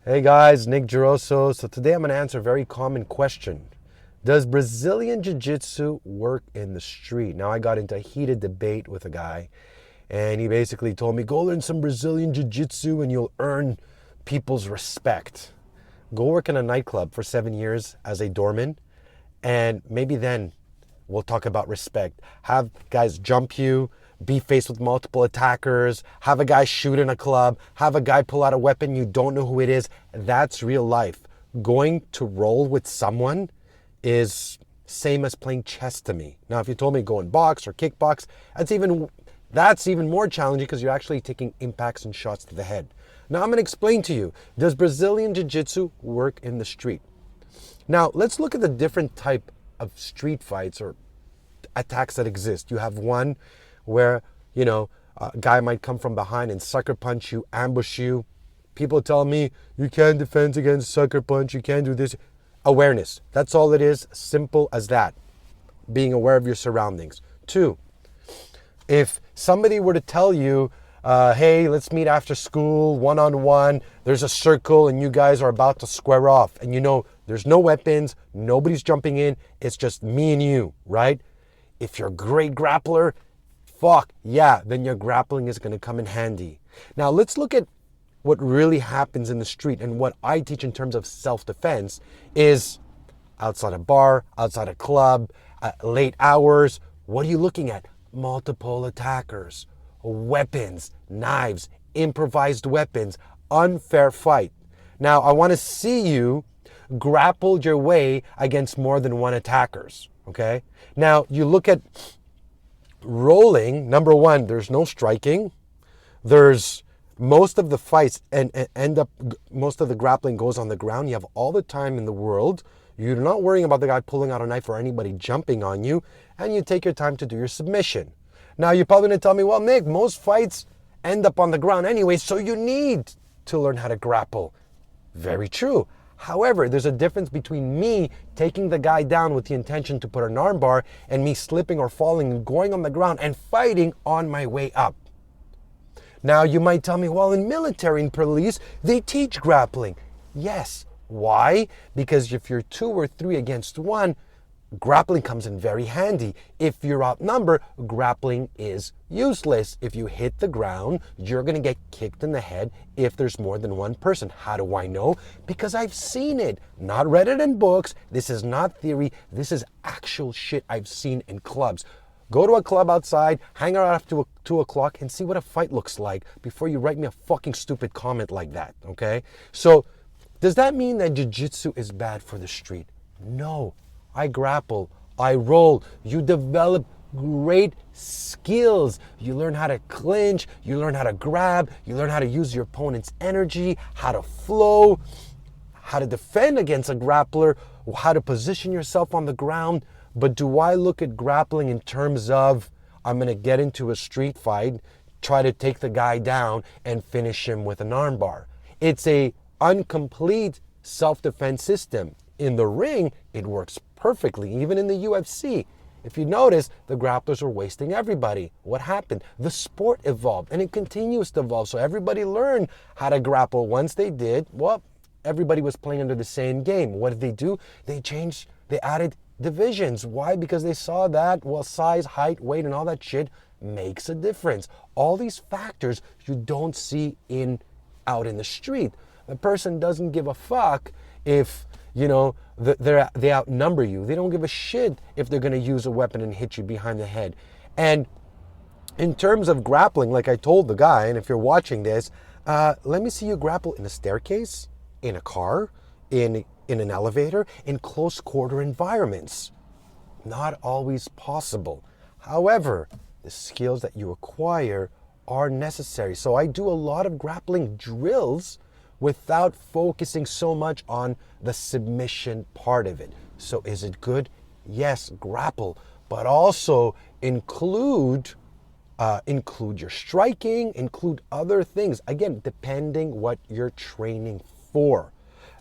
Hey guys, Nick Drossos. So today I'm going to answer a very common question. Does Brazilian Jiu-Jitsu work in the street? Now I got into a heated debate with a guy and he basically told me, go learn some Brazilian Jiu-Jitsu and you'll earn people's respect. Go work in a nightclub for 7 years as a doorman and maybe then we'll talk about respect. Have guys jump you, be faced with multiple attackers, have a guy shoot in a club, have a guy pull out a weapon, you don't know who it is. That's real life. Going to roll with someone is same as playing chess to me. Now, if you told me go and box or kickbox, that's even more challenging because you're actually taking impacts and shots to the head. Now, I'm going to explain to you, does Brazilian Jiu-Jitsu work in the street? Now, let's look at the different type of street fights or attacks that exist. You have one where, a guy might come from behind and sucker punch you, ambush you. People tell me, you can't defend against sucker punch, you can't do this. Awareness, that's all it is, simple as that. Being aware of your surroundings. 2, if somebody were to tell you, hey, let's meet after school, one-on-one, there's a circle and you guys are about to square off and there's no weapons, nobody's jumping in, it's just me and you, right? If you're a great grappler, then your grappling is going to come in handy. Now let's look at what really happens in the street, and what I teach in terms of self-defense is outside a bar, outside a club, late hours. What are you looking at? Multiple attackers, weapons, knives, improvised weapons, unfair fight. Now I want to see you grapple your way against more than one attackers, okay? Now you look at rolling, number one, there's no striking. There's most of the fights most of the grappling goes on the ground. You have all the time in the world. You're not worrying about the guy pulling out a knife or anybody jumping on you, and you take your time to do your submission. Now you're probably gonna tell me, well, Nick, most fights end up on the ground anyway, so you need to learn how to grapple. Very true. However, there's a difference between me taking the guy down with the intention to put an arm bar and me slipping or falling and going on the ground and fighting on my way up. Now you might tell me, well, in military and police, they teach grappling. Yes. Why? Because if you're 2 or 3 against 1, grappling comes in very handy. If you're outnumbered, grappling is useless. If you hit the ground, you're going to get kicked in the head if there's more than one person. How do I know? Because I've seen it. Not read it in books. This is not theory. This is actual shit I've seen in clubs. Go to a club outside, hang out after 2 o'clock and see what a fight looks like before you write me a fucking stupid comment like that, okay? So, does that mean that jiu-jitsu is bad for the street? No. I grapple, I roll, you develop great skills. You learn how to clinch, you learn how to grab, you learn how to use your opponent's energy, how to flow, how to defend against a grappler, how to position yourself on the ground. But do I look at grappling in terms of, I'm going to get into a street fight, try to take the guy down and finish him with an armbar? It's a incomplete self-defense system. In the ring, it works perfectly, even in the UFC. If you notice, the grapplers were wasting everybody. What happened? The sport evolved, and it continues to evolve. So everybody learned how to grapple. Once they did, well, everybody was playing under the same game. What did they do? They added divisions. Why? Because they saw that, well, size, height, weight, and all that shit makes a difference. All these factors you don't see out in the street. The person doesn't give a fuck if, they outnumber you. They don't give a shit if they're going to use a weapon and hit you behind the head. And in terms of grappling, like I told the guy, and if you're watching this, let me see you grapple in a staircase, in a car, in an elevator, in close quarter environments. Not always possible. However, the skills that you acquire are necessary. So I do a lot of grappling drills without focusing so much on the submission part of it. So is it good? Yes, grapple, but also include your striking, include other things. Again, depending what you're training for.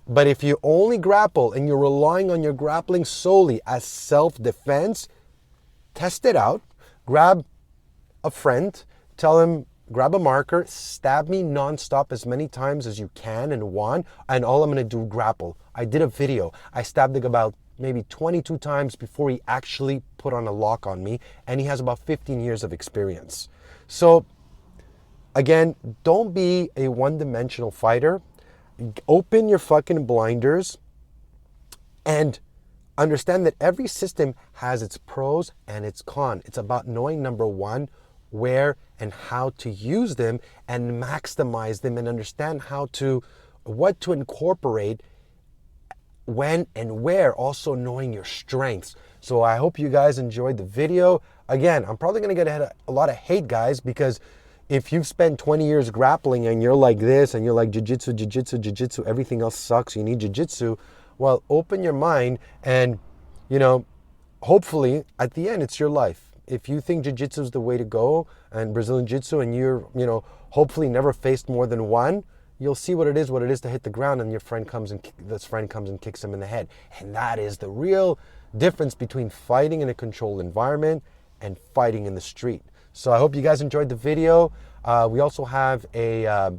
But if you only grapple and you're relying on your grappling solely as self-defense, test it out. Grab a friend, tell him, grab a marker, stab me nonstop as many times as you can in one, and all I'm gonna do, grapple. I did a video. I stabbed him about maybe 22 times before he actually put on a lock on me, and he has about 15 years of experience. So again, don't be a one-dimensional fighter. Open your fucking blinders and understand that every system has its pros and its cons. It's about knowing, number one, where and how to use them and maximize them, and understand what to incorporate when and where, also knowing your strengths. So I hope you guys enjoyed the video. Again, I'm probably gonna get a lot of hate, guys, because if you've spent 20 years grappling and you're like this and you're like jiu-jitsu, jiu-jitsu, jiu-jitsu, everything else sucks, you need jiu-jitsu, well, open your mind and, hopefully at the end it's your life. If you think jiu-jitsu is the way to go and Brazilian jiu-jitsu, and you're, hopefully never faced more than one, you'll see what it is to hit the ground, and this friend comes and kicks him in the head. And that is the real difference between fighting in a controlled environment and fighting in the street. So I hope you guys enjoyed the video. We also have a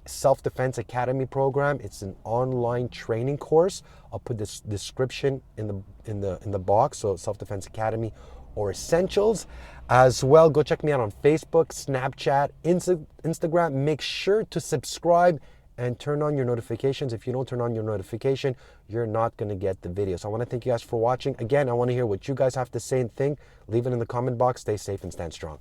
Self-Defense Academy program. It's an online training course. I'll put this description in the box. So Self-Defense Academy or Essentials. As well, go check me out on Facebook, Snapchat, Instagram. Make sure to subscribe and turn on your notifications. If you don't turn on your notification, you're not going to get the video. So I want to thank you guys for watching. Again, I want to hear what you guys have to say and think. Leave it in the comment box. Stay safe and stand strong.